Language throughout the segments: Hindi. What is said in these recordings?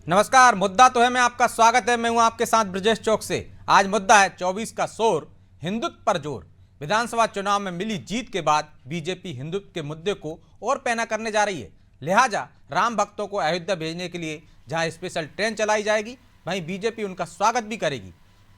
नमस्कार। मुद्दा तो है मैं आपका स्वागत है। मैं हूं आपके साथ ब्रजेश चौक से। आज मुद्दा है 24 का शोर, हिंदुत्व पर जोर। विधानसभा चुनाव में मिली जीत के बाद बीजेपी हिंदुत्व के मुद्दे को और पैना करने जा रही है। लिहाजा राम भक्तों को अयोध्या भेजने के लिए जहां स्पेशल ट्रेन चलाई जाएगी, वहीं बीजेपी उनका स्वागत भी करेगी,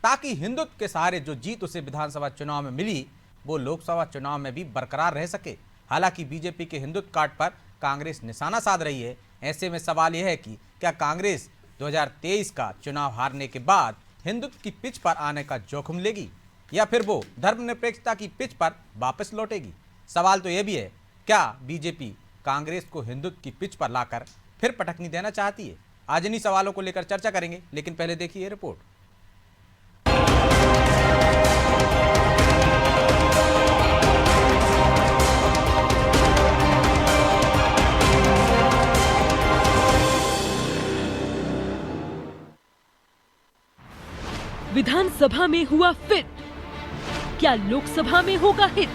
ताकि हिंदुत्व के सहारे जो जीत उसे विधानसभा चुनाव में मिली वो लोकसभा चुनाव में भी बरकरार रह सके। हालांकि बीजेपी के हिंदुत्व कार्ड पर कांग्रेस निशाना साध रही है। ऐसे में सवाल यह है कि क्या कांग्रेस 2023 का चुनाव हारने के बाद हिंदुत्व की पिच पर आने का जोखिम लेगी या फिर वो धर्मनिरपेक्षता की पिच पर वापस लौटेगी। सवाल तो यह भी है, क्या बीजेपी कांग्रेस को हिंदुत्व की पिच पर लाकर फिर पटकनी देना चाहती है। आज इन्हीं सवालों को लेकर चर्चा करेंगे, लेकिन पहले देखिए ये रिपोर्ट। विधानसभा में हुआ फिट, क्या लोकसभा में होगा हिट?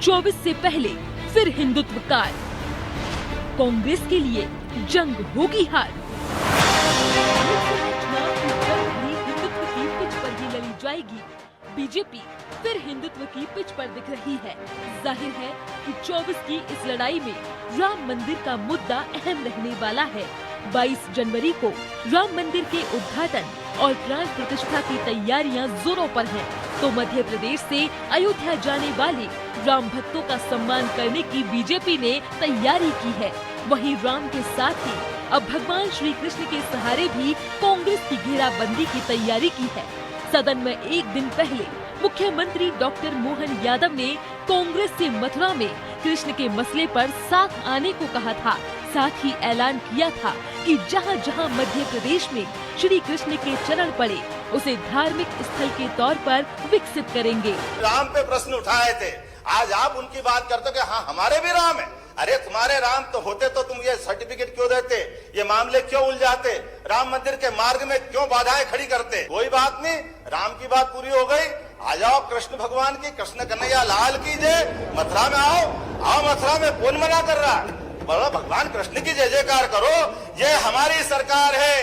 24 से पहले फिर हिंदुत्व कार्ड, कांग्रेस के लिए जंग होगी हार। लोकसभा चुनाव की जंग भी हिंदुत्व की पिच पर ही लड़ी जाएगी। बीजेपी फिर हिंदुत्व की पिच पर दिख रही है। जाहिर है कि 24 की इस लड़ाई में राम मंदिर का मुद्दा अहम रहने वाला है। 22 जनवरी को राम मंदिर के उद्घाटन और प्राण प्रतिष्ठा की तैयारियां जोरों पर हैं, तो मध्य प्रदेश से अयोध्या जाने वाले राम भक्तों का सम्मान करने की बीजेपी ने तैयारी की है। वहीं राम के साथ ही अब भगवान श्री कृष्ण के सहारे भी कांग्रेस की घेराबंदी की तैयारी की है। सदन में एक दिन पहले मुख्यमंत्री डॉक्टर मोहन यादव ने कांग्रेस से मथुरा में कृष्ण के मसले पर साथ आने को कहा था। साथ ही ऐलान किया था कि जहां जहां मध्य प्रदेश में श्री कृष्ण के चरण पड़े उसे धार्मिक स्थल के तौर पर विकसित करेंगे। राम पे प्रश्न उठाए थे, आज आप उनकी बात करते हो कि हाँ हमारे भी राम है। अरे तुम्हारे राम तो होते तो तुम ये सर्टिफिकेट क्यों देते, ये मामले क्यों उलझाते, राम मंदिर के मार्ग में क्यों बाधाएं खड़ी करते। कोई बात नहीं, राम की बात पूरी हो गई। आ जाओ कृष्ण भगवान की, कृष्ण कन्हैया लाल की जय। मथुरा में आओ मथुरा में कौन मना कर रहा है। बोलो भगवान कृष्ण की जय जयकार करो। ये हमारी सरकार है।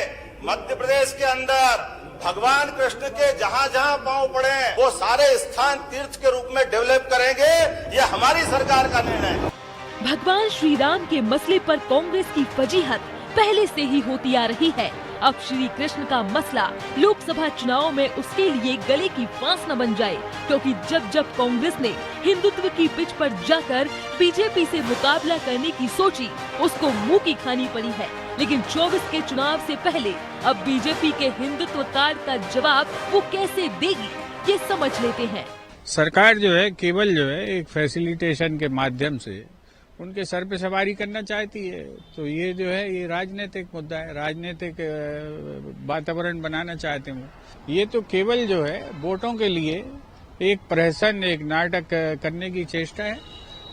मध्य प्रदेश के अंदर भगवान कृष्ण के जहां जहां पांव पड़े वो सारे स्थान तीर्थ के रूप में डेवलप करेंगे। ये हमारी सरकार का निर्णय है। भगवान श्री राम के मसले पर कांग्रेस की फजीहत पहले से ही होती आ रही है। अब श्री कृष्ण का मसला लोकसभा चुनाव में उसके लिए गले की फांस न बन जाए, क्योंकि जब जब कांग्रेस ने हिंदुत्व की पिच पर जाकर बीजेपी से मुकाबला करने की सोची, उसको मुंह की खानी पड़ी है। लेकिन 24 के चुनाव से पहले अब बीजेपी के हिंदुत्व कार्ड का जवाब वो कैसे देगी, ये समझ लेते हैं। सरकार जो है केवल एक फैसिलिटेशन के माध्यम से उनके सर पे सवारी करना चाहती है। तो ये ये राजनीतिक मुद्दा है, राजनीतिक वातावरण बनाना चाहते हैं। ये तो केवल वोटों के लिए एक प्रहसन, एक नाटक करने की चेष्टा है।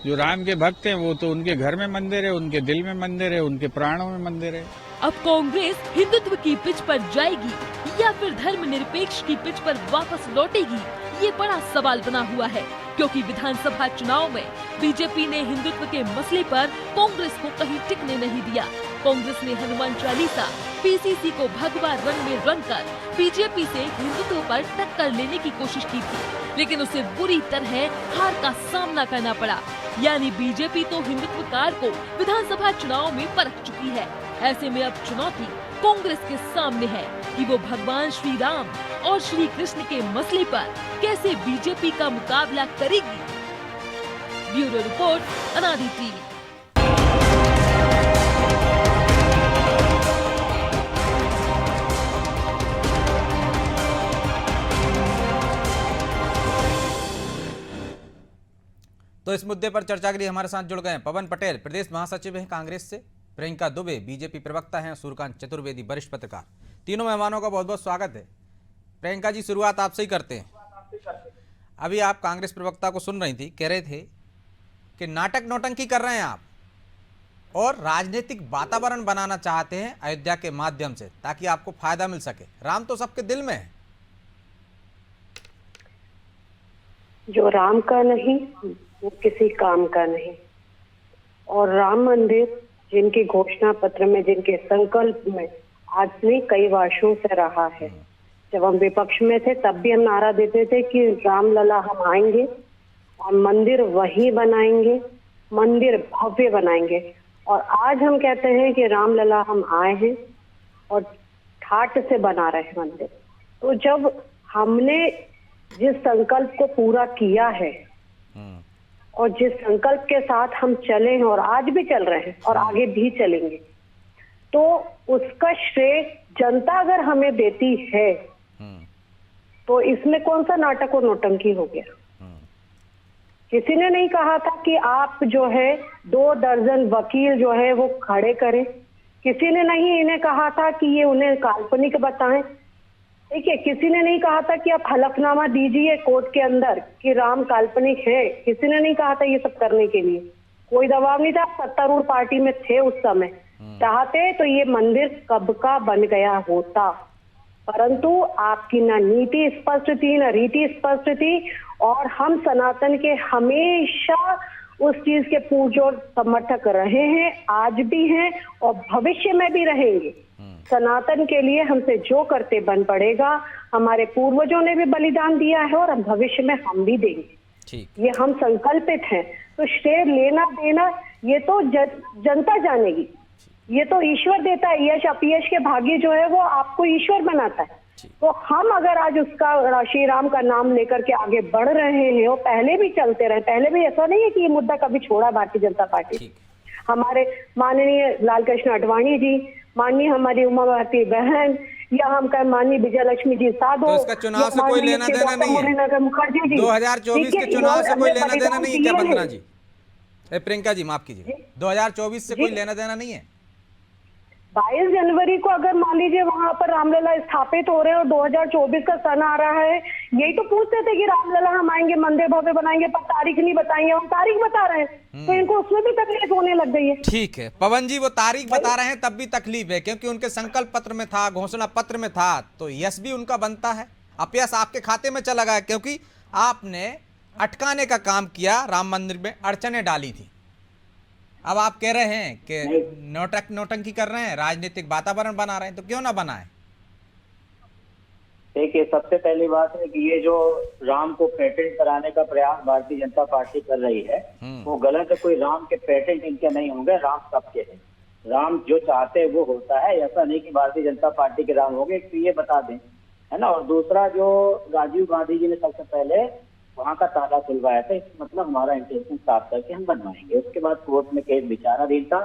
जो राम के भक्त हैं वो तो उनके घर में मंदिर है, उनके दिल में मंदिर है, उनके प्राणों में मंदिर है। अब कांग्रेस हिंदुत्व की पिच पर जाएगी या फिर धर्मनिरपेक्ष की पिच पर वापस लौटेगी, ये बड़ा सवाल बना हुआ है। क्योंकि विधानसभा चुनाव में बीजेपी ने हिंदुत्व के मसले पर कांग्रेस को कहीं टिकने नहीं दिया। कांग्रेस ने हनुमान चालीसा, पीसीसी को भगवा रंग में रंगकर बीजेपी से हिंदुत्व पर टक्कर लेने की कोशिश की थी, लेकिन उसे बुरी तरह हार का सामना करना पड़ा। यानी बीजेपी तो हिंदुत्व कार्ड को विधानसभा चुनाव में परख चुकी है। ऐसे में अब चुनौती कांग्रेस के सामने है कि वो भगवान श्री राम और श्री कृष्ण के मसले पर कैसे बीजेपी का मुकाबला करेगी। ब्यूरो रिपोर्ट, अनादि टीवी। तो इस मुद्दे पर चर्चा के लिए हमारे साथ जुड़ गए हैं पवन पटेल, प्रदेश महासचिव हैं कांग्रेस से, प्रियंका दुबे बीजेपी प्रवक्ता हैं, सूर्यकांत चतुर्वेदी वरिष्ठ पत्रकार। तीनों मेहमानों का बहुत बहुत स्वागत है। प्रियंका जी, शुरुआत आपसे ही करते हैं। अभी आप कांग्रेस प्रवक्ता को सुन रही थी, कह रहे थे कि नाटक नौटंकी कर रहे हैं आप और राजनीतिक वातावरण बनाना चाहते हैं अयोध्या के माध्यम से, ताकि आपको फायदा मिल सके। राम तो सबके दिल में है। जो राम का नहीं वो किसी काम का नहीं। और राम मंदिर जिनके घोषणा पत्र में, जिनके संकल्प में आज नहीं कई वर्षों से रहा है। जब हम विपक्ष में थे तब भी हम नारा देते थे कि रामलला हम आएंगे और मंदिर वही बनाएंगे, मंदिर भव्य बनाएंगे। और आज हम कहते हैं कि रामलला हम आए हैं और ठाट से बना रहे हैं मंदिर। तो जब हमने जिस संकल्प को पूरा किया है और जिस संकल्प के साथ हम चले हैं और आज भी चल रहे हैं और आगे भी चलेंगे, तो उसका श्रेय जनता अगर हमें देती है तो इसमें कौन सा नाटक और नौटंकी हो गया। किसी ने नहीं कहा था कि आप जो है 2 दर्जन वकील जो है वो खड़े करें। किसी ने नहीं इन्हें कहा था कि ये उन्हें काल्पनिक बताएं। ठीक है, किसी ने नहीं कहा था कि आप हलफनामा दीजिए कोर्ट के अंदर कि राम काल्पनिक है। किसी ने नहीं कहा था ये सब करने के लिए, कोई दबाव नहीं था। सत्तारूढ़ पार्टी में थे उस समय, चाहते तो ये मंदिर कब का बन गया होता, परंतु आपकी ना नीति स्पष्ट थी ना रीति स्पष्ट थी। और हम सनातन के हमेशा उस चीज के पुरजोर समर्थक रहे हैं, आज भी हैं और भविष्य में भी रहेंगे। सनातन के लिए हमसे जो करते बन पड़ेगा। हमारे पूर्वजों ने भी बलिदान दिया है और भविष्य में हम भी देंगे। ये हम संकल्पित हैं। तो श्रेय लेना देना ये तो जनता जानेगी, ये तो ईश्वर देता है। यश अपयश के भाग्य जो है वो आपको ईश्वर बनाता है। तो हम अगर आज उसका श्री राम का नाम लेकर के आगे बढ़ रहे हैं और पहले भी चलते रहे, पहले भी ऐसा नहीं है कि ये मुद्दा कभी छोड़ा भारतीय जनता पार्टी। हमारे माननीय लालकृष्ण आडवाणी जी, माननीय हमारी उमा भारती बहन, या हम कहें माननीय विजय लक्ष्मी जी साधो, तो इसका चुनाव से कोई लेना देना नहीं है। मुखर्जी जी 2024 के चुनाव से कोई लेना देना नहीं है क्या वंदना जी? प्रियंका जी माफ कीजिए, 2024 से कोई लेना देना नहीं है? 22 जनवरी को अगर मान लीजिए वहां पर रामलला स्थापित हो रहे हैं और 2024 का सन आ रहा है, यही तो पूछते थे कि रामलला हम आएंगे, मंदिर भव्य बनाएंगे, पर तारीख नहीं बताएंगे। हम तारीख बता रहे हैं तो इनको उसमें भी तकलीफ होने लग गई है। ठीक है पवन जी, वो तारीख बता रहे हैं तब भी तकलीफ है, क्योंकि उनके संकल्प पत्र में था, घोषणा पत्र में था, तो यश भी उनका बनता है। अपयश आपके खाते में चला गया क्योंकि आपने अटकाने का काम किया, राम मंदिर में अड़चने डाली थी। अब आप कह रहे हैं कि नौटंकी कर रहे हैं, राजनीतिक वातावरण बना रहे हैं, तो क्यों ना बनाए? देखिए, सबसे पहली बात है कि ये जो राम को पेटेंट कराने का प्रयास भारतीय जनता पार्टी कर रही है वो गलत है। कोई राम के पेटेंट इनके नहीं होंगे, राम सबके हैं। राम जो चाहते हैं वो होता है, ऐसा नहीं कि भारतीय जनता पार्टी के राम होंगे, तो ये बता दें, है ना। और दूसरा, जो राजीव गांधी जी ने सबसे पहले वहां का ताला खुलवाया था, इसका मतलब हमारा इंटेंशन साफ करके हम बनवाएंगे। उसके बाद कोर्ट में केस विचाराधीन था,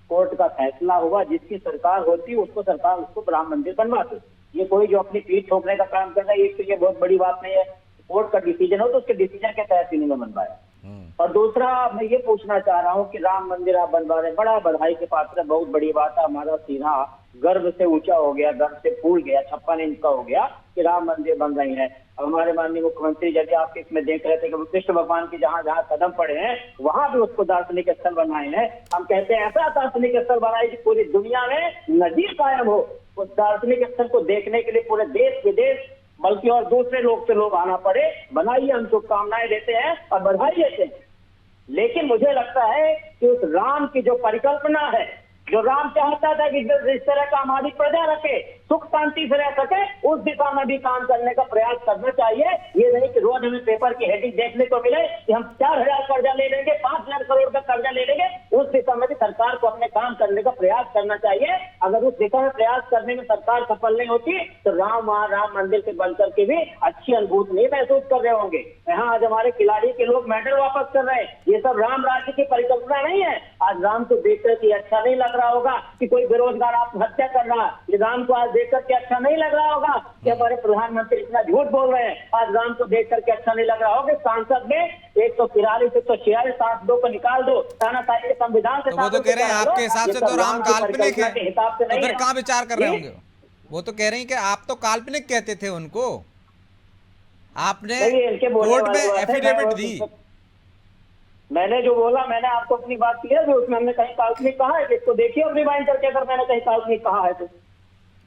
कोर्ट का फैसला हुआ, जिसकी सरकार होती उसको सरकार उसको राम मंदिर बनवाती। ये कोई जो अपनी पीठ ठोकने का काम कर रहा है, तो ये बहुत बड़ी बात नहीं है। कोर्ट का डिसीजन हो तो उसके डिसीजन के तहत इन्होंने बनवाया। और दूसरा, मैं ये पूछना चाह रहा हूँ कि राम मंदिर आप बनवा रहे, बड़ा बधाई के पात्र, बहुत बड़ी बात है। हमारा सीना गर्व से ऊंचा हो गया, गर्व से फूल गया, 56 इंच का हो गया कि राम मंदिर बन रही है। अब हमारे माननीय मुख्यमंत्री जैसे आपके इसमें देख रहे थे कि कृष्ण भगवान की जहाँ जहाँ कदम पड़े हैं वहां भी उसको दार्शनिक स्थल बनाए हैं। हम कहते हैं ऐसा दार्शनिक स्थल बनाए कि पूरी दुनिया में नजीर कायम हो। उस दार्शनिक स्थल को देखने के लिए पूरे देश विदेश बल्कि और दूसरे लोग से लोग आना पड़े। बनाइए, हम शुभकामनाएं देते हैं और बधाई देते हैं। लेकिन मुझे लगता है कि उस राम की जो परिकल्पना है, जो राम चाहता था कि जिस तरह का हमारी प्रजा रखे, सुख शांति से रह सके, उस दिशा में भी काम करने का प्रयास करना चाहिए। ये नहीं कि रोज हमें पेपर की हेडिंग देखने को मिले कि हम 4000 कर्जा ले लेंगे, 5000 करोड़ का कर्जा ले लेंगे। उस दिशा में भी सरकार को अपने काम करने का प्रयास करना चाहिए। अगर उस दिशा में प्रयास करने में सरकार सफल नहीं होती तो राम मंदिर के बनकर के भी अच्छी अनुभूति नहीं महसूस कर रहे होंगे। यहाँ आज हमारे खिलाड़ी के लोग मेडल वापस कर रहे हैं, ये सब राम राज्य की परिकल्पना नहीं है। आज राम को देख करके अच्छा नहीं लग रहा होगा कि कोई बेरोजगार आत्महत्या कर रहा है। ये राम को आज देख करके अच्छा नहीं लग रहा होगा कि हमारे प्रधानमंत्री इतना झूठ बोल रहे हैं। आज राम को देख करके अच्छा नहीं लग रहा होगा सांसद में 143 146 7 को निकाल दो, तानाशाही के संविधान से। तो वो तो कह रहे हैं आपके हिसाब से तो राम काल्पनिक है, तो फिर कहाँ विचार कर रहे होंगे? वो तो कह रहे हैं कि आप तो काल्पनिक कहते थे उनको, आपने कोर्ट में एफिडेविट दी। मैंने जो बोला, मैंने आपको अपनी बात की है, जो उसमें हमने कहीं काल्पनिक कहा है? इसको देखिए और रिवाइंड करके अगर मैंने कहीं काल्पनिक कहा है तो।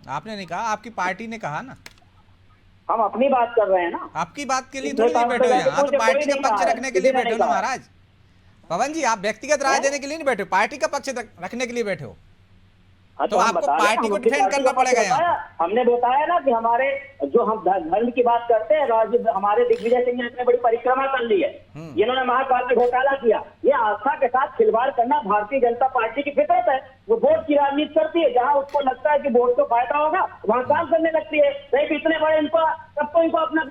आपने नहीं कहा, आपकी पार्टी ने कहा ना। हम अपनी बात कर रहे हैं ना। आपकी बात के लिए थोड़ी नहीं बैठे हो यहाँ, तो पार्टी का पक्ष रखने के लिए बैठे हो ना महाराज। पवन जी, आप व्यक्तिगत राय देने के लिए नहीं बैठे हो, पार्टी का पक्ष रखने के लिए बैठे हो। हाँ, तो हम आपको बता रहे हैं, पार्टी हम को अपनी डिफेंड पार्टी करना को पड़ेगा बताया। यहाँ। हमने बताया ना कि हमारे जो हम धर्म की बात करते हैं, हमारे दिग्विजय सिंह ने इतनी बड़ी परिक्रमा कर ली है, जिन्होंने महाकाल में घोटाला किया। ये आस्था के साथ खिलवाड़ करना भारतीय जनता पार्टी की फितरत है। वो वोट की राजनीति करती है, जहां उसको लगता है कि वोट को फायदा होगा वहां काम करने लगती है। नहीं, इतने बड़े इनको सबको इनको अपना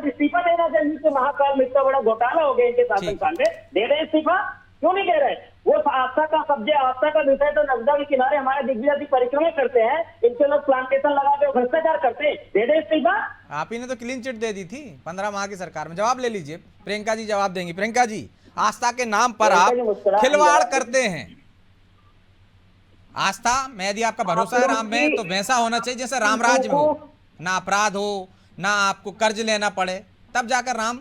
इस्तीफा देना चाहिए। महाकाल में इतना बड़ा घोटाला हो गया इनके शासनकाल में, दे रहे इस्तीफा, क्यों नहीं दे रहे? वो आस्था का सब्जेक्ट, आस्था का विषय तो नर्मदा के किनारे हमारे दिग्विजय की परिक्रमा करते हैं, इनके लोग प्लांटेशन लगा के भ्रष्टाचार करते हैं, दे दे इस्तीफा। आप ही ने तो क्लीन चिट दे दी थी 15 माह की सरकार में। जवाब ले लीजिए, प्रियंका जी जवाब देंगी। प्रियंका जी, आस्था के नाम पर आप प्रियंका जी मुस्कुरा रही खिलवाड़ है। करते हैं। आस्था में यदि आपका भरोसा है राम में, तो वैसा होना चाहिए जैसे राम राज्य में हो, ना अपराध हो, ना आपको कर्ज लेना पड़े, तब जाकर राम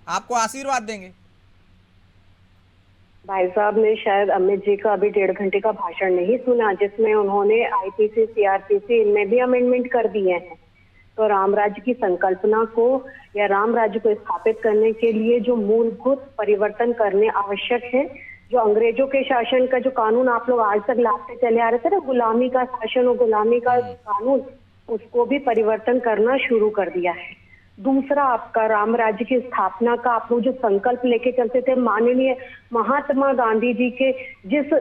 आपको आशीर्वाद देंगे। भाई साहब ने शायद अमित जी का अभी 1.5 घंटे का भाषण नहीं सुना, जिसमें उन्होंने आईपीसी, सीआरपीसी इनमें भी अमेंडमेंट कर दिए हैं। तो राम राज्य की संकल्पना को या राम राज्य को स्थापित करने के लिए जो मूलभूत परिवर्तन करने आवश्यक है, जो अंग्रेजों के शासन का जो कानून आप लोग आज तक लाते चले आ रहे थे ना, गुलामी का शासन और गुलामी का कानून, उसको भी परिवर्तन करना शुरू कर दिया है। दूसरा, आपका राम राज्य की स्थापना का आप लोग जो संकल्प लेके चलते थे, माननीय महात्मा गांधी जी के जिस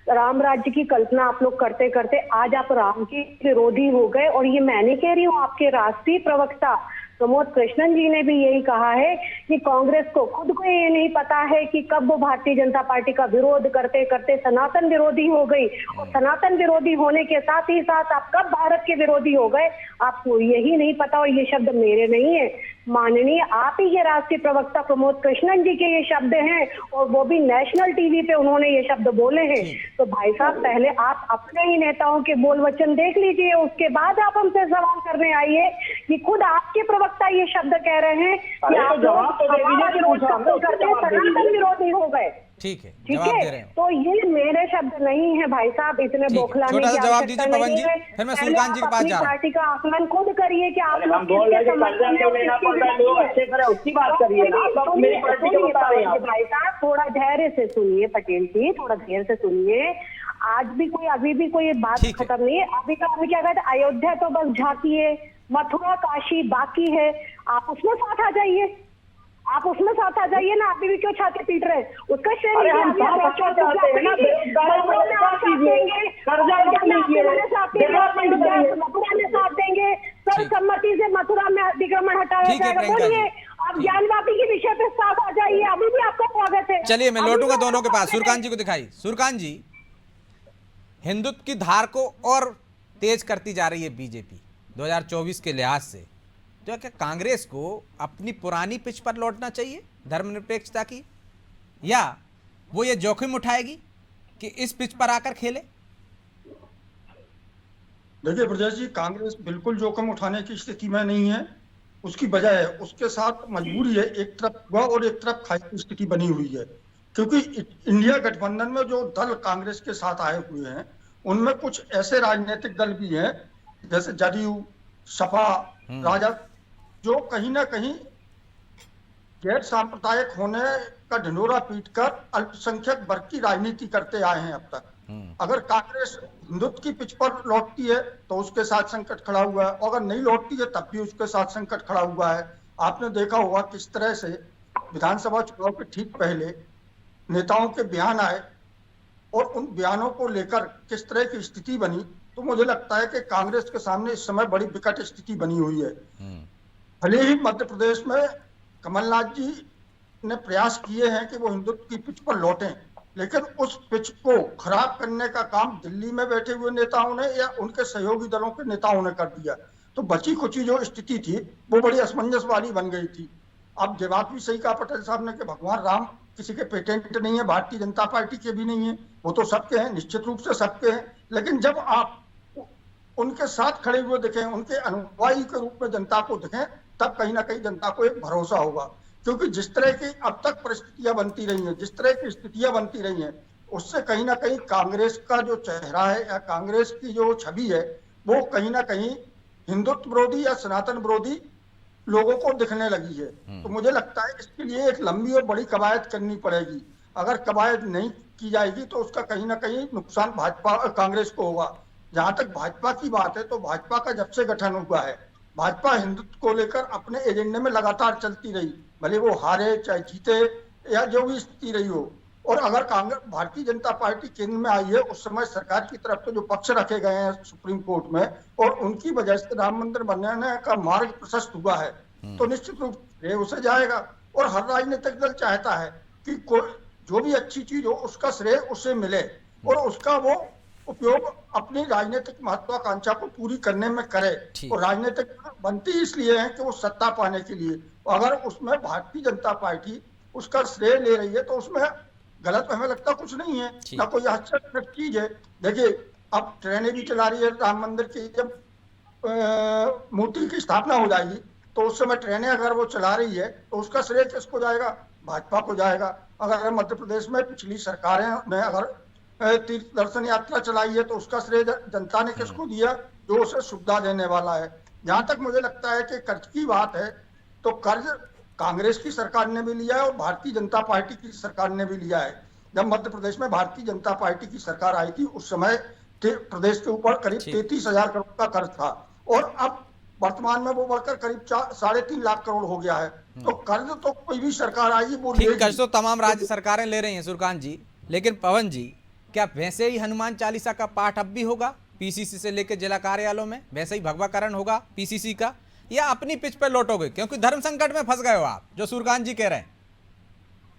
राम राज्य की कल्पना आप लोग करते करते आज आप राम के विरोधी हो गए। और ये मैं नहीं कह रही हूँ, आपके राष्ट्रीय प्रवक्ता प्रमोद कृष्णन जी ने भी यही कहा है कि कांग्रेस को खुद को ये नहीं पता है कि कब वो भारतीय जनता पार्टी का विरोध करते करते सनातन विरोधी हो गई, और सनातन विरोधी होने के साथ ही साथ आप कब भारत के विरोधी हो गए, आपको यही नहीं पता। और ये शब्द मेरे नहीं है, माननीय आप ही के राष्ट्रीय प्रवक्ता प्रमोद कृष्णन जी के ये शब्द हैं, और वो भी नेशनल टीवी पे उन्होंने ये शब्द बोले हैं। तो भाई साहब, पहले आप अपने ही नेताओं के बोल वचन देख लीजिए, उसके बाद आप हमसे सवाल करने आइए कि खुद आपके प्रवक्ता ये शब्द कह रहे हैं कि आप लोग हमारा विरोध करते सनातन विरोधी हो गए। ठीक है, ठीक जवाब दे है, रहे हैं। तो ये मेरे शब्द नहीं है भाई साहब, इतने ठीक है, बौखलाने छोटा सा की जवाब आवश्यकता दीजिए पवन नहीं जी, है। फिर मैं पहले सुल्तान जी के आप पास अपनी जा रहा हूं। पार्टी का आकलन खुद करिए कि आप हम बोल रहे हैं कि कल्याण को लेना पड़ता है, लोग अच्छे तरह उसकी बात करिए ना, आप मेरी पार्टी को बता रहे हैं। भाई साहब, थोड़ा धैर्य से सुनिए, पटेल जी थोड़ा धैर्य से सुनिए। आज भी कोई, अभी भी कोई बात ठीक है। खत्म नहीं है। अभी तो अभी क्या कहते हैं, अयोध्या तो बस झांकिए, मथुरा काशी बाकी है, आप उसमें साथ आ जाइए, आप उसमें साथ आ जाइए ना। अभी भी क्यों छाती पीट रहे हैं? उसका श्रेय अरे हम लीजिए, साथ आप अच्छा चाहते हैं ना, बेरोजगारों को साथ कीजिए, कर्जा मत लीजिए, डेवलपमेंट करिए। मथुरा में साथ देंगे, सर्वसम्मति से मथुरा में अतिक्रमण हटाया ठीक है, जाएगा। प्रियंका जी। बोलिए, आप ज्ञानवापी के विषय पे साथ आ जाइए, अभी भी आपका स्वागत है। चलिए, मैं अभी लौटूंगा भी दोनों के आपका पास। स्वागत है। सुरकान जी को दिखाई। सुरकान जी, हिंदुत्व की धार को और तेज करती जा रही है बीजेपी 2024 के लिहाज से। तो क्या कांग्रेस को अपनी पुरानी पिच पर लौटना चाहिए धर्मनिरपेक्षता की, या वो ये जोखिम उठाएगी कि इस पिच पर आकर खेले? देखिए ब्रजेश जी, कांग्रेस बिल्कुल जोखिम उठाने की स्थिति में नहीं है। उसकी वजह है, उसके साथ मजबूरी है, एक तरफ वह और एक तरफ खाई की स्थिति बनी हुई है। क्योंकि इंडिया गठबंधन में जो दल कांग्रेस के साथ आए हुए हैं, उनमें कुछ ऐसे राजनीतिक दल भी हैं जैसे जदयू, सपा, राजद, जो कहीं ना कहीं गैर सांप्रदायिक होने का ढिंढोरा पीटकर अल्पसंख्यक वर्ग की राजनीति करते आए हैं अब तक। अगर कांग्रेस हिंदुत्व की पिच पर लौटती है तो उसके साथ संकट खड़ा हुआ है, और अगर नहीं लौटती है तब भी उसके साथ संकट खड़ा हुआ है। आपने देखा होगा किस तरह से विधानसभा चुनाव के ठीक पहले नेताओं के बयान आए और उन बयानों को लेकर किस तरह की स्थिति बनी। तो मुझे लगता है कि कांग्रेस के सामने इस समय बड़ी विकट स्थिति बनी हुई है। भले ही मध्य प्रदेश में कमलनाथ जी ने प्रयास किए हैं कि वो हिंदुत्व की पिच पर लौटें, लेकिन उस पिच को खराब करने का काम दिल्ली में बैठे हुए नेताओं ने या उनके सहयोगी दलों के नेताओं ने कर दिया। तो बची खुची जो स्थिति थी वो बड़ी असमंजस वाली बन गई थी। अब ये बात भी सही कहा पटेल साहब ने कि भगवान राम किसी के पेटेंट नहीं है, भारतीय जनता पार्टी के भी नहीं है, वो तो सबके हैं, निश्चित रूप से सबके हैं। लेकिन जब आप उनके साथ खड़े हुए दिखें, उनके अनुयायी के रूप में जनता को दिखें, तब कहीं ना कहीं जनता को एक भरोसा होगा। क्योंकि जिस तरह की अब तक परिस्थितियां बनती रही हैं, जिस तरह की स्थितियां बनती रही हैं, उससे कहीं ना कहीं कांग्रेस का जो चेहरा है या कांग्रेस की जो छवि है, वो कहीं ना कहीं हिंदुत्व विरोधी या सनातन विरोधी लोगों को दिखने लगी है। तो मुझे लगता है इसके लिए एक लंबी और बड़ी कवायद करनी पड़ेगी। अगर कवायद नहीं की जाएगी तो उसका कहीं ना कहीं नुकसान भाजपा कांग्रेस को होगा। जहां तक भाजपा की बात है तो भाजपा का जब से गठन हुआ है, भाजपा हिंदुत्व को लेकर अपने एजेंडे में लगातार चलती रही, भले वो हारे चाहे जीते या जो भी स्थिति रही हो। और अगर कांग्रेस भारतीय जनता पार्टी केंद्र में आई है, उस समय सरकार की तरफ से जो पक्ष रखे गए हैं सुप्रीम कोर्ट में, और उनकी वजह से राम मंदिर बनने का मार्ग प्रशस्त हुआ है, तो निश्चित रूप से उसे जाएगा। और हर राजनीतिक दल चाहता है कि जो भी अच्छी चीज हो उसका श्रेय उसे मिले और उसका वो उपयोग अपनी राजनीतिक महत्वाकांक्षा को पूरी करने में करे। और राजनीतिक बनती इसलिए है कि वो सत्ता पाने के लिए, अगर उसमें भारतीय जनता पार्टी उसका श्रेय ले रही है तो उसमें गलत हमें लगता कुछ नहीं है, ना कोई आश्चर्यजनक चीज है। देखिए अब ट्रेनें भी चला रही है, राम मंदिर की जब मूर्ति की स्थापना हो जाएगी तो उस समय ट्रेनें अगर वो चला रही है तो उसका श्रेय किसको जाएगा? भाजपा को जाएगा। अगर मध्य प्रदेश में पिछली सरकारें ने अगर तीर्थ दर्शन यात्रा चलाई है तो उसका श्रेय जनता ने किसको दिया? जो उसे सुविधा देने वाला है। जहां तक मुझे लगता है कि कर्ज की बात है तो कर्ज कांग्रेस की सरकार ने भी लिया है और भारतीय जनता पार्टी की सरकार ने भी लिया है। जब मध्य प्रदेश में भारतीय जनता पार्टी की सरकार आई थी उस समय प्रदेश के ऊपर करीब 33,000 करोड़ का कर्ज था और अब वर्तमान में वो बढ़कर करीब 3.5 लाख करोड़ हो गया है। तो कर्ज तो कोई भी सरकार आएगी वो ठीक, कर्ज तो तमाम राज्य सरकारें ले रही हैं सूर्यकांत जी, लेकिन पवन जी क्या वैसे ही हनुमान चालीसा का पाठ अब भी होगा पीसीसी से लेकर जिला कार्यालयों में? वैसे ही भगवाकरण होगा पीसीसी का, या अपनी पिच पर लौटोगे? क्योंकि धर्म संकट में फंस गए हो आप, जो सूर्यकांत जी कह रहे हैं।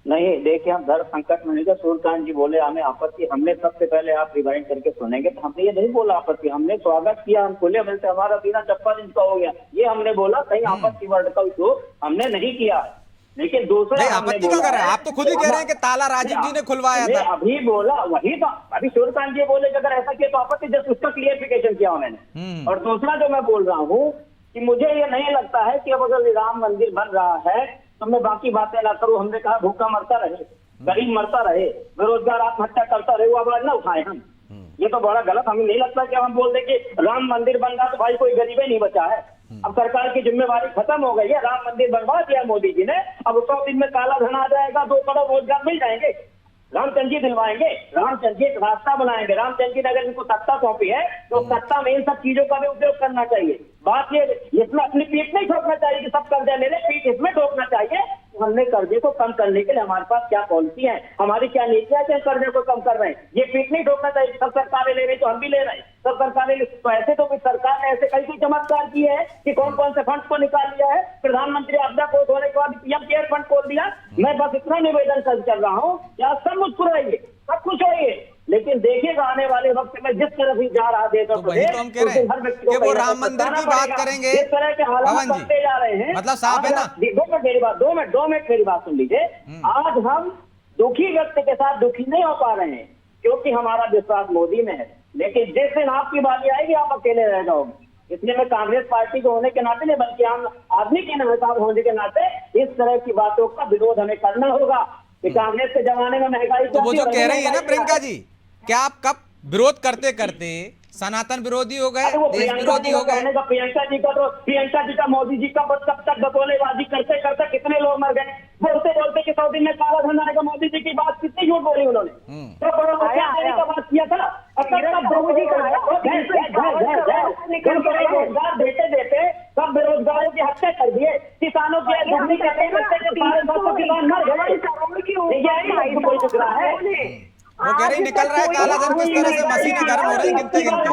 नहीं देखिए, हम धर्म संकट में नहीं थे। सूर्यकांत जी बोले हमें आपत्ति, हमने सबसे पहले आप रिवाइंड करके सुनेंगे तो हमने ये नहीं बोला आपत्ति, हमने स्वागत किया, हम खुले मिलते हमारा बिना चप्पल इनका हो गया, ये हमने बोला। कहीं आपत्ति वर्ड का उपयोग हमने नहीं किया। लेकिन दूसरा आपत्ति क्यों कर रहे हैं? आप तो खुद ही कह रहे हैं कि ताला राजीव जी ने खुलवाया था। अभी बोला वही तो, अभी सूर्यकांत जी बोले अगर ऐसा किया तो आपत्ति, जस्ट उसका क्लियरिफिकेशन किया मैंने। और दूसरा जो मैं बोल रहा हूँ कि मुझे ये नहीं लगता है कि अब अगर राम मंदिर बन रहा है तो मैं बाकी बातें ना करूं। हमने कहा भूखा मरता रहे, गरीब मरता रहे, बेरोजगार आत्महत्या करता रहे, वो आवाज ना उठाए हम। ये तो बड़ा गलत, हमें नहीं लगता कि हम बोल दें कि राम मंदिर बन रहा तो भाई कोई गरीब ही नहीं बचा है। अब सरकार की जिम्मेवारी खत्म हो गई है, राम मंदिर बनवा दिया मोदी जी ने, अब 100 दिन में काला धन आ जाएगा, 2 करोड़ रोजगार मिल जाएंगे, रामचंद्र जी दिलवाएंगे, रामचंद्र जी एक रास्ता बनाएंगे। रामचंद्र जी ने अगर इनको सत्ता सौंपी है तो सत्ता में इन सब चीजों का भी उपयोग करना चाहिए। बात ये इसमें अपनी पीठ नहीं ठोकना चाहिए कि सब कर्जा ले ले, पीठ इसमें ठोकना चाहिए हमने कर्जे को कम करने के लिए हमारे पास क्या पॉलिसी है, हमारी क्या नीतियां है, कर्जे को कम कर रहे हैं। ये पीठ नहीं ठोकना चाहिए सब सरकारें ले रही तो हम भी ले रहे हैं, सब सरकारें तो ऐसे तो सरकार ने ऐसे कई चमत्कार किए हैं कि कौन कौन से फंड को निकाल लिया है। प्रधानमंत्री आपदा कोष होने के बाद पीएम केयर फंड खोल दिया। मैं बस इतना निवेदन कर रहा हूँ कि आप सब मुस्कुराइए, सब खुश होइए, लेकिन देखिएगा आने वाले वक्त में जिस तरह भी जा रहा देश, तो वही तो हम कह रहे हैं कि वो राम मंदिर की बात करेंगे। इस तरह के हालात बनते जा रहे हैं, मतलब साफ है ना। 2 मिनट मेरी बात सुन लीजिए। आज हम दुखी व्यक्ति के साथ दुखी नहीं हो पा रहे हैं क्योंकि हमारा विश्वास मोदी में है, लेकिन जिस दिन आपकी बारी आएगी आप अकेले रह जाओगे। इसलिए मैं कांग्रेस पार्टी के होने के नाते नहीं बल्कि आम आदमी के नेता होने के नाते इस तरह की बातों का विरोध हमें करना होगा कि कांग्रेस के जमाने में महंगाई तो वो जो कह रही है ना प्रियंका जी, क्या आप कब विरोध करते करते सनातन विरोधी हो गए, देश विरोधी हो गए? प्रियंका जी का मोदी जी का कब तक बतौलेबाजी करते करते कितने लोग मर गए, बोलते बोलते कि 100 दिन में काला धन आएगा। मोदी जी की बात कितनी झूठ बोली उन्होंने, तो का बात किया था। रोजगार देते देते सब बेरोजगारों की हत्या कर दिए, किसानों की कोई टुक रहा है। वो कह रही निकल रहा है काला धन, किस तरह से मशीनें गर्म हो रही गिनते गिनते।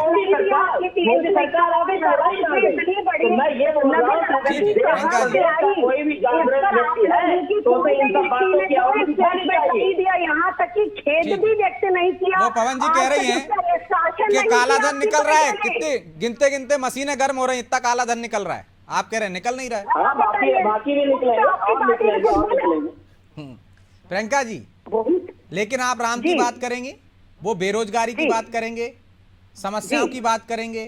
मोदी सरकार आ गई, मैं ये बोल रहा हूँ कोई भी जागरूक व्यक्ति है तो इन सब बातों की आवाज उठानी चाहिए। यहाँ तक कि खेद भी व्यक्त नहीं किया। वो पवन जी कह रही हैं कि काला धन निकल रहा है, कितने गिनते गिनते मशीनें गर्म हो रही हैं, इतना काला धन निकल रहा है। आप कह रहे हैं निकल नहीं रहा है। बाकी भी निकलेंगे। प्रियंका जी, लेकिन आप राम की बात करेंगे, वो बेरोजगारी की बात करेंगे, समस्याओं की बात करेंगे,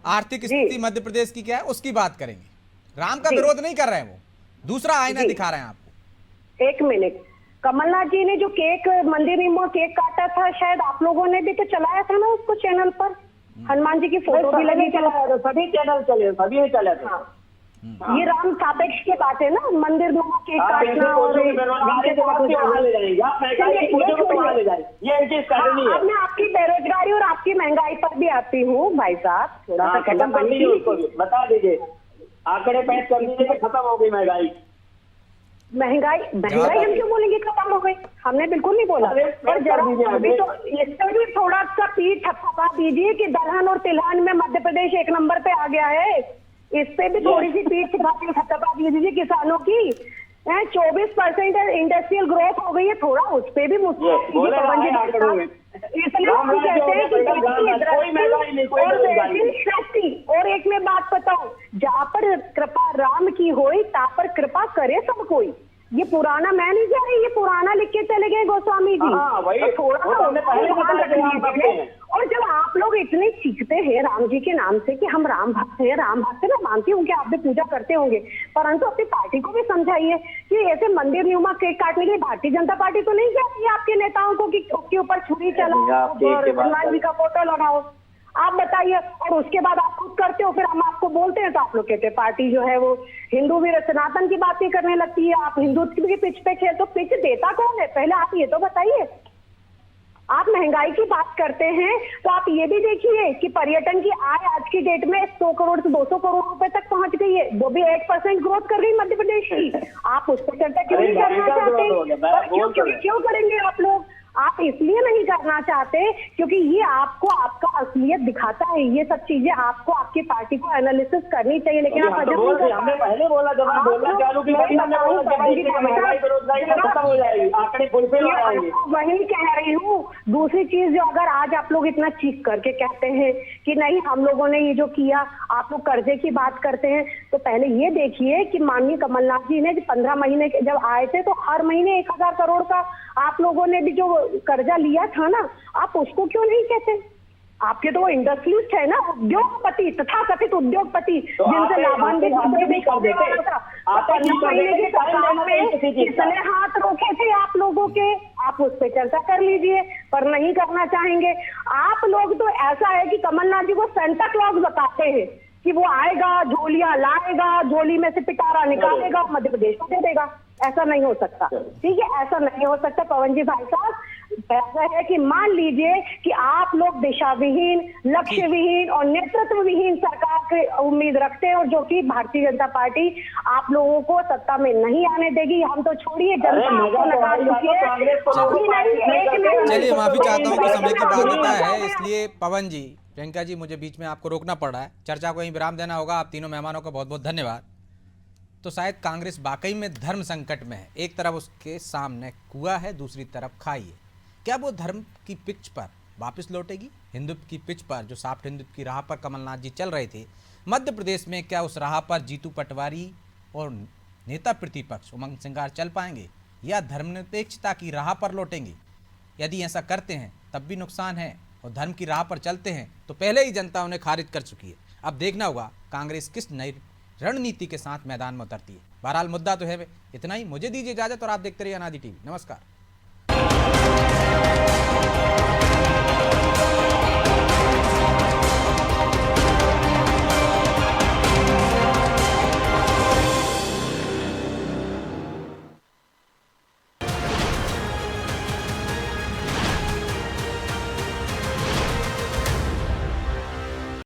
आर्थिक स्थिति मध्य प्रदेश की क्या है उसकी बात करेंगे। राम का विरोध नहीं कर रहे हैं, वो दूसरा आईना दिखा रहे हैं आपको। 1 मिनट, कमलनाथ जी ने जो केक मंदिर में केक काटा था, शायद आप लोगों ने भी तो चलाया था ना उसको चैनल पर, हनुमान जी की फोटो भी लगी, सभी चैनल चले, सभी चले थे। ये राम सापेक्ष की बात है ना, मंदिर में केक काटना और ले जाए, ये चीज करनी है। अब मैं आपकी बेरोजगारी और आपकी महंगाई पर भी आती हूँ भाई साहब, थोड़ा सा खत्म कर लीजिए, उसको भी बता दीजिए, आंकड़े पेश कर दीजिए कि खत्म हो गई महंगाई। महंगाई हम क्यों बोलेंगे खत्म हो गई? हमने बिल्कुल नहीं बोला। और जरा अभी तो इससे भी थोड़ा सा पीठ थपथपा दीजिए कि दलहन और तिलहन में मध्य प्रदेश 1 नंबर पे आ गया है। इस पे भी थोड़ी सी पीठ थपथपा दीजिए किसानों की। 24% इंडस्ट्रियल ग्रोथ हो गई है, थोड़ा उस पे भी मुस्कुरा दीजिए। इसलिए हम कहते हैं कि और एक मैं बात बताऊं, जहाँ पर कृपा राम की होई ता पर कृपा करे सब कोई। ये पुराना मैं नहीं कह रही, ये पुराना लिख के चले गए गोस्वामी जी। तो थोड़ा और जब आप लोग इतने सीखते हैं राम जी के नाम से कि हम राम भक्त हैं, राम भक्त है, मैं मानती हूँ कि आप भी पूजा करते होंगे, परंतु अपनी पार्टी को भी समझाइए कि ऐसे मंदिर न्यूमा केक काटने के लिए भारतीय जनता पार्टी तो नहीं कहती है आपके नेताओं को कि उसके ऊपर छुरी चलाओ और हनुमान जी का फोटो लगाओ। आप बताइए, और उसके बाद आप खुद करते हो, फिर हम आपको बोलते हैं तो आप लोग कहते हैं पार्टी जो है वो हिंदू भी सनातन की बातें करने लगती है, आप हिंदुत्व की पिच पे खेल। तो पिच देता कौन है पहले आप ये तो बताइए। आप महंगाई की बात करते हैं तो आप ये भी देखिए कि पर्यटन की आय आज की डेट में 100 करोड़ से 200 करोड़ रुपए तक पहुंच गई है, वो भी 8% ग्रोथ कर गई मध्य प्रदेश की। आप उस पर चर्चा क्यों नहीं करना चाहते? क्यों करेंगे आप लोग? आप इसलिए नहीं करना चाहते क्योंकि ये आपको आपका असलियत दिखाता है। ये सब चीजें आपको आपकी पार्टी को एनालिसिस करनी चाहिए, लेकिन आप हमने पहले बोला जब आप बोलना चालू की वही कह रही हूँ। दूसरी चीज जो अगर आज आप लोग इतना चीख करके कहते हैं कि नहीं हम लोगों ने ये जो किया, आप लोग कर्जे की बात करते हैं, तो पहले ये देखिए कि माननीय कमलनाथ जी ने 15 महीने जब आए थे तो हर महीने 1000 करोड़ का आप लोगों ने भी जो कर्जा लिया था ना, आप उसको क्यों नहीं कहते? आपके तो वो इंडस्ट्रियलिस्ट है ना, उद्योगपति, तथाकथित उद्योगपति, जिनसे लाभान्वित किसने हाथ रोके थे आप लोगों के? आप उस पर चर्चा कर लीजिए, पर नहीं करना चाहेंगे। आप लोग तो ऐसा है कि कमलनाथ जी को सेंटा क्लॉज बताते हैं कि वो आएगा, झोलियां लाएगा, झोली में से पिटारा निकालेगा, मध्य प्रदेश को दे देगा। ऐसा नहीं हो सकता, ठीक है, ऐसा नहीं हो सकता पवन जी भाई साहब। ऐसा है कि मान लीजिए कि आप लोग दिशा विहीन, लक्ष्य विहीन और नेतृत्व विहीन सरकार की उम्मीद रखते हैं, और जो कि भारतीय जनता पार्टी आप लोगों को सत्ता में नहीं आने देगी। हम तो छोड़िए, जनता आपको नकार चुकी है। चलिए, माफी चाहता हूँ कि समय की बाध्यता है, इसलिए पवन जी, प्रियंका जी, मुझे बीच में आपको रोकना पड़ रहा है। चर्चा को यहीं विराम देना होगा। आप तीनों मेहमानों का बहुत बहुत धन्यवाद। तो शायद कांग्रेस वाकई में धर्म संकट में है। एक तरफ उसके सामने कुआं है, दूसरी तरफ खाई है। क्या वो धर्म की पिच पर वापस लौटेगी? हिंदुत्व की पिच पर, जो सॉफ्ट हिंदुत्व की राह पर कमलनाथ जी चल रहे थे मध्य प्रदेश में, क्या उस राह पर जीतू पटवारी और नेता प्रतिपक्ष उमंग सिंगार चल पाएंगे, या धर्मनिरपेक्षता की राह पर लौटेंगे? यदि ऐसा करते हैं तब भी नुकसान है, और धर्म की राह पर चलते हैं तो पहले ही जनता उन्हें खारिज कर चुकी है। अब देखना होगा कांग्रेस किस नई रणनीति के साथ मैदान में उतरती है। बहरहाल मुद्दा तो है इतना ही। मुझे दीजिए इजाजत और आप देखते रहिए अनादि टीवी। नमस्कार।